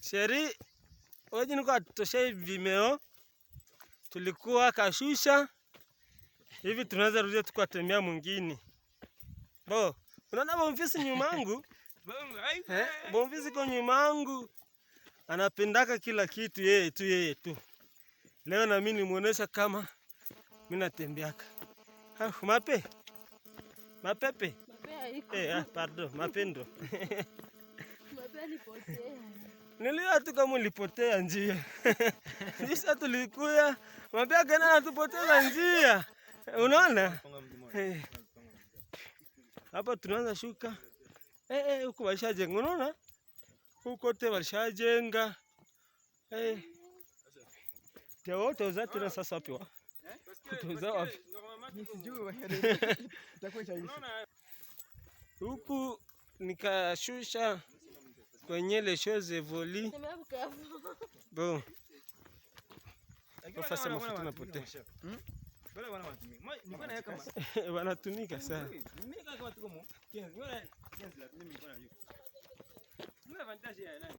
Sheri, wewe niko atutoshei Vimeo. Tulikuwa Kashusha. Hivi tunaweza rudia tukatembea mwingine. Bo, unaona Bonfisi nyuma yangu? Bonfisi kwa nyuma yangu. Anapendaka kila kitu yeye tu. Leo na mimi nimuonesha kama mimi natembeaka. Mapepe. Mape haiko. Pardon, mapendo. Mape alipotea. Nilia tu kama ulipotea njia. Sisi tulikuya, mape kana anatupoteza njia. Unaona? Hapa tunaanza shuka. Huko washajenga, unaona? Huko te washajenga. Teo toza tena sasa wapi wa? Toza wapi? Huku nikashusha kwenye le chose voli. Bon. Kwa sasa mafuta tunapotea. Wanatumika sana.